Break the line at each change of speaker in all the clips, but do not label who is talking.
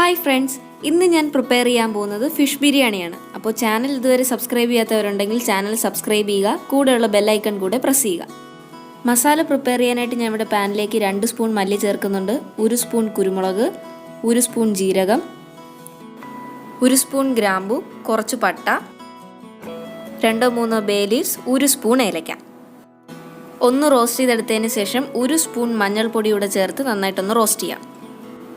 Hi friends, ഇന്ന് ഞാൻ prepare ചെയ്യാൻ പോകുന്നത് ഫിഷ് ബിരിയാണിയാണ്. അപ്പോൾ ചാനൽ ഇതുവരെ സബ്സ്ക്രൈബ് ചെയ്യാത്തവരുണ്ടെങ്കിൽ ചാനൽ സബ്സ്ക്രൈബ് ചെയ്യുക, കൂടെയുള്ള ബെല്ലൈക്കൺ കൂടെ പ്രസ് ചെയ്യുക. മസാല പ്രിപ്പയർ ചെയ്യാനായിട്ട് ഞാൻ ഇവിടെ പാനിലേക്ക് 2 സ്പൂൺ മല്ലി ചേർക്കുന്നുണ്ട്, 1 സ്പൂൺ കുരുമുളക്, 1 സ്പൂൺ ജീരകം, 1 സ്പൂൺ ഗ്രാമ്പു, കുറച്ച് പട്ട, 2-3 ബേ ലീവ്സ്, 1 സ്പൂൺ ഏലക്ക. ഒന്ന് റോസ്റ്റ് ചെയ്തെടുത്തതിന് ശേഷം 1 സ്പൂൺ മഞ്ഞൾപ്പൊടി കൂടെ ചേർത്ത് നന്നായിട്ടൊന്ന് റോസ്റ്റ് ചെയ്യാം.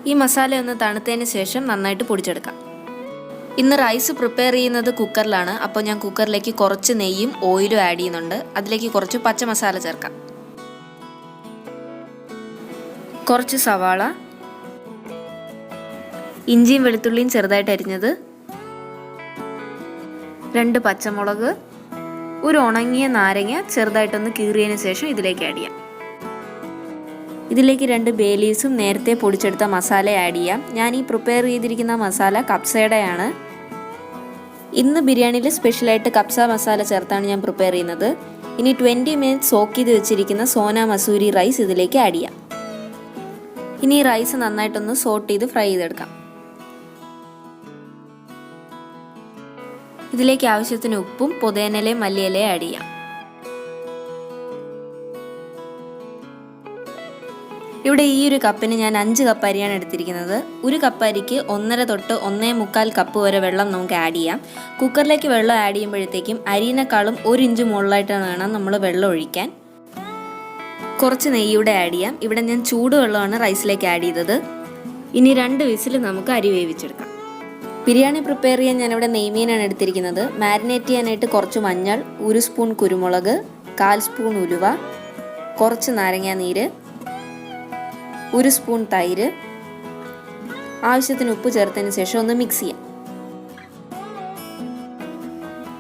ഈ മസാല ഒന്ന് തണുത്തതിന് ശേഷം നന്നായിട്ട് പൊടിച്ചെടുക്കാം. ഇന്ന് റൈസ് പ്രിപ്പയർ ചെയ്യുന്നത് കുക്കറിലാണ്. അപ്പോൾ ഞാൻ കുക്കറിലേക്ക് കുറച്ച് നെയ്യും ഓയിലും ആഡ് ചെയ്യുന്നുണ്ട്. അതിലേക്ക് കുറച്ച് പച്ച മസാല ചേർക്കാം. കുറച്ച് സവാള, ഇഞ്ചിയും വെളുത്തുള്ളിയും ചെറുതായിട്ട് അരിഞ്ഞത്, 2 പച്ചമുളക്, ഒരു ഉണങ്ങിയ നാരങ്ങ ചെറുതായിട്ടൊന്ന് കീറിയതിന് ശേഷം ഇതിലേക്ക് ആഡ് ചെയ്യാം. ഇതിലേക്ക് 2 ബേ ലീവ്സും നേരത്തെ പൊടിച്ചെടുത്ത മസാല ആഡ് ചെയ്യാം. ഞാൻ ഈ പ്രിപ്പയർ ചെയ്തിരിക്കുന്ന മസാല കപ്സയുടെയാണ്. ഇന്ന് ബിരിയാണിയിൽ സ്പെഷ്യലായിട്ട് കപ്സ മസാല ചേർത്താണ് ഞാൻ പ്രിപ്പയർ ചെയ്യുന്നത്. ഇനി 20 മിനിറ്റ്സ് സോക്ക് ചെയ്ത് വെച്ചിരിക്കുന്ന സോന മസൂരി റൈസ് ഇതിലേക്ക് ആഡ് ചെയ്യാം. ഇനി റൈസ് നന്നായിട്ടൊന്ന് സോട്ട് ചെയ്ത് ഫ്രൈ ചെയ്തെടുക്കാം. ഇതിലേക്ക് ആവശ്യത്തിന് ഉപ്പും പുതിനയിലയും മല്ലിയിലയും ആഡ് ചെയ്യാം. ഇവിടെ ഈ ഒരു കപ്പിന് ഞാൻ 5 കപ്പ് അരിയാണ് എടുത്തിരിക്കുന്നത്. 1 കപ്പ് അരിക്ക് 1.5 തൊട്ട് 1.25 കപ്പ് വരെ വെള്ളം നമുക്ക് ആഡ് ചെയ്യാം. കുക്കറിലേക്ക് വെള്ളം ആഡ് ചെയ്യുമ്പോഴത്തേക്കും അരിനേക്കാളും 1 ഇഞ്ച് മുകളിലായിട്ടാണ് വേണം നമ്മൾ വെള്ളം ഒഴിക്കാൻ. കുറച്ച് നെയ്യൂടെ ആഡ് ചെയ്യാം. ഇവിടെ ഞാൻ ചൂടുവെള്ളമാണ് റൈസിലേക്ക് ആഡ് ചെയ്തത്. ഇനി 2 വിസിൽ നമുക്ക് അരി വേവിച്ചെടുക്കാം. ബിരിയാണി പ്രിപ്പയർ ചെയ്യാൻ ഞാനിവിടെ നെയ്മീനാണ് എടുത്തിരിക്കുന്നത്. മാരിനേറ്റ് ചെയ്യാനായിട്ട് കുറച്ച് മഞ്ഞൾ, 1 സ്പൂൺ കുരുമുളക്, 1/4 സ്പൂൺ ഉലുവ, കുറച്ച് നാരങ്ങാ നീര്, 1 സ്പൂൺ തൈര്, ആവശ്യത്തിന് ഉപ്പ് ചേർത്തതിന് ശേഷം ഒന്ന് മിക്സ് ചെയ്യാം.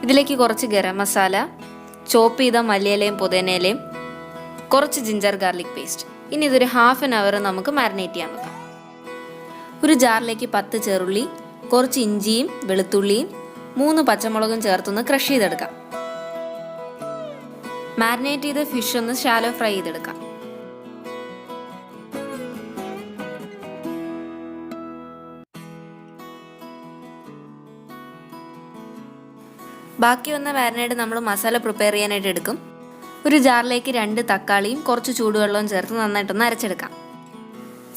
ഇതിലേക്ക് കുറച്ച് ഗരം മസാല, ചോപ്പ് ചെയ്ത മല്ലിയിലയും പുതിനയിലയും, കുറച്ച് ജിഞ്ചർ ഗാർലിക് പേസ്റ്റ്. ഇനി ഇതൊരു 1/2 അവർ നമുക്ക് മാരിനേറ്റ് ചെയ്യാൻ വെക്കാം. ഒരു ജാറിലേക്ക് 10 ചെറുള്ളി, കുറച്ച് ഇഞ്ചിയും വെളുത്തുള്ളിയും 3 പച്ചമുളകും ചേർത്തൊന്ന് ക്രഷ് ചെയ്തെടുക്കാം. മാരിനേറ്റ് ചെയ്ത ഫിഷ് ഒന്ന് ഷാലോ ഫ്രൈ ചെയ്തെടുക്കാം. ബാക്കി വന്ന മാരിനേഡ് നമ്മൾ മസാല പ്രിപ്പയർ ചെയ്യാനായിട്ട് എടുക്കും. ഒരു ജാറിലേക്ക് 2 തക്കാളിയും കുറച്ച് ചൂടുവെള്ളവും ചേർത്ത് നന്നായിട്ടൊന്ന് അരച്ചെടുക്കാം.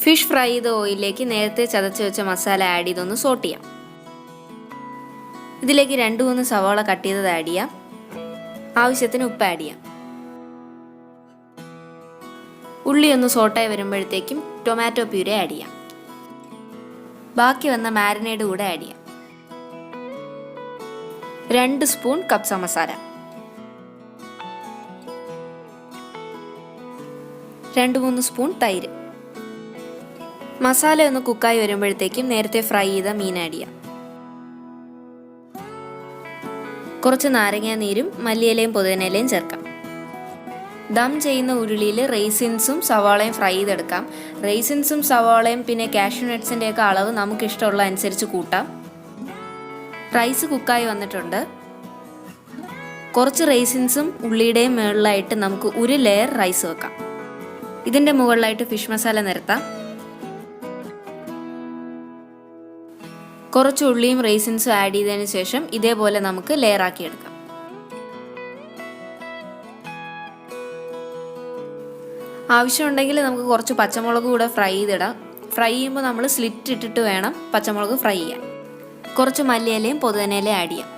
ഫിഷ് ഫ്രൈ ചെയ്ത ഓയിലിലേക്ക് നേരത്തെ ചതച്ച് വെച്ച മസാല ആഡ് ചെയ്തൊന്ന് സോട്ട് ചെയ്യാം. ഇതിലേക്ക് 2-3 സവാള കട്ട് ചെയ്തത് ആഡ് ചെയ്യാം. ആവശ്യത്തിന് ഉപ്പ് ആഡ് ചെയ്യാം. ഉള്ളി ഒന്ന് സോട്ടായി വരുമ്പോഴത്തേക്കും ടൊമാറ്റോ പ്യൂരെ ആഡ് ചെയ്യാം. ബാക്കി വന്ന മാരിനേഡ് കൂടെ ആഡ് ചെയ്യാം. 2 സ്പൂൺ കപ്സ മസാല, 2-3 സ്പൂൺ തൈര്. മസാല ഒന്ന് കുക്കായി വരുമ്പോഴത്തേക്കും നേരത്തെ ഫ്രൈ ചെയ്ത മീൻ ആഡ് ചെയ്യാം. കുറച്ച് നാരങ്ങാ നീരും മല്ലിയിലയും പുതിനയിലയും ചേർക്കാം. ദം ചെയ്യുന്ന ഉരുളിയിൽ റേസിൻസും സവാളയും ഫ്രൈ ചെയ്തെടുക്കാം. റേസിൻസും സവാളയും പിന്നെ കാഷ്യൂ നട്ട്സിൻ്റെ ഒക്കെ അളവ് നമുക്കിഷ്ടമുള്ള അനുസരിച്ച് കൂട്ടാം. റൈസ് കുക്കായി വന്നിട്ടുണ്ട്. കുറച്ച് റൈസിൻസും ഉള്ളിയുടെയും മുകളിലായിട്ട് നമുക്ക് 1 ലെയർ റൈസ് വെക്കാം. ഇതിൻ്റെ മുകളിലായിട്ട് ഫിഷ് മസാല നിരത്താം. കുറച്ച് ഉള്ളിയും റൈസിൻസും ആഡ് ചെയ്തതിന് ശേഷം ഇതേപോലെ നമുക്ക് ലെയർ ആക്കി എടുക്കാം. ആവശ്യമുണ്ടെങ്കിൽ നമുക്ക് കുറച്ച് പച്ചമുളക് കൂടെ ഫ്രൈ ചെയ്തിടാം. ഫ്രൈ ചെയ്യുമ്പോൾ നമ്മൾ സ്ലിറ്റ് ഇട്ടിട്ട് വേണം പച്ചമുളക് ഫ്രൈ ചെയ്യാൻ. കുറച്ച് മല്ലിയിലയും പുതിനയിലയും ആഡ് ചെയ്യാം.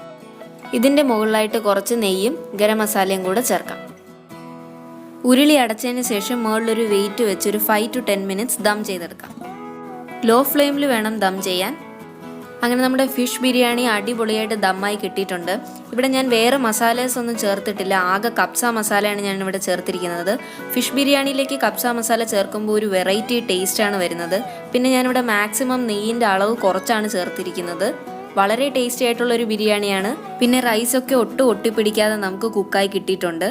ഇതിൻ്റെ മുകളിലായിട്ട് കുറച്ച് നെയ്യും ഗരം മസാലയും കൂടെ ചേർക്കാം. ഉരുളി അടച്ചതിന് ശേഷം മുകളിലൊരു വെയിറ്റ് വെച്ച് ഒരു 5 to 10 മിനിറ്റ്സ് ദം ചെയ്തെടുക്കാം. ലോ ഫ്ലെയിമിൽ വേണം ദം ചെയ്യാൻ. അങ്ങനെ നമ്മുടെ ഫിഷ് ബിരിയാണി അടിപൊളിയായിട്ട് ദമ്മായി കിട്ടിയിട്ടുണ്ട്. ഇവിടെ ഞാൻ വേറെ മസാലേസ് ഒന്നും ചേർത്തിട്ടില്ല. ആകെ കപ്സ മസാലയാണ് ഞാൻ ഇവിടെ ചേർത്തിരിക്കുന്നത്. ഫിഷ് ബിരിയാണിയിലേക്ക് കപ്സ മസാല ചേർക്കുമ്പോൾ ഒരു വെറൈറ്റി ടേസ്റ്റാണ് വരുന്നത്. പിന്നെ ഞാനിവിടെ മാക്സിമം നെയ്യിൻ്റെ അളവ് കുറച്ചാണ് ചേർത്തിരിക്കുന്നത്. വളരെ ടേസ്റ്റി ആയിട്ടുള്ളൊരു ബിരിയാണിയാണ്. പിന്നെ റൈസൊക്കെ ഒട്ടും ഒട്ടിപ്പിടിക്കാതെ നമുക്ക് കുക്കായി കിട്ടിയിട്ടുണ്ട്.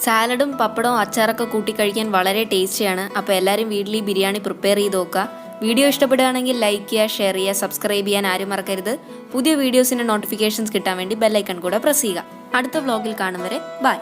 സാലഡും പപ്പടവും അച്ചാറൊക്കെ കൂട്ടി കഴിക്കാൻ വളരെ ടേസ്റ്റിയാണ്. അപ്പോൾ എല്ലാവരും വീട്ടിൽ ഈ ബിരിയാണി പ്രിപ്പയർ ചെയ്ത് നോക്കുക. വീഡിയോ ഇഷ്ടപ്പെടുകയാണെങ്കിൽ ലൈക്ക് ചെയ്യുക, ഷെയർ ചെയ്യുക, സബ്സ്ക്രൈബ് ചെയ്യാൻ ആരും മറക്കരുത്. പുതിയ വീഡിയോസിൻ്റെ നോട്ടിഫിക്കേഷൻസ് കിട്ടാൻ വേണ്ടി ബെല്ലൈക്കൺ കൂടെ പ്രസ് ചെയ്യുക. അടുത്ത വ്ലോഗിൽ കാണും വരെ ബൈ.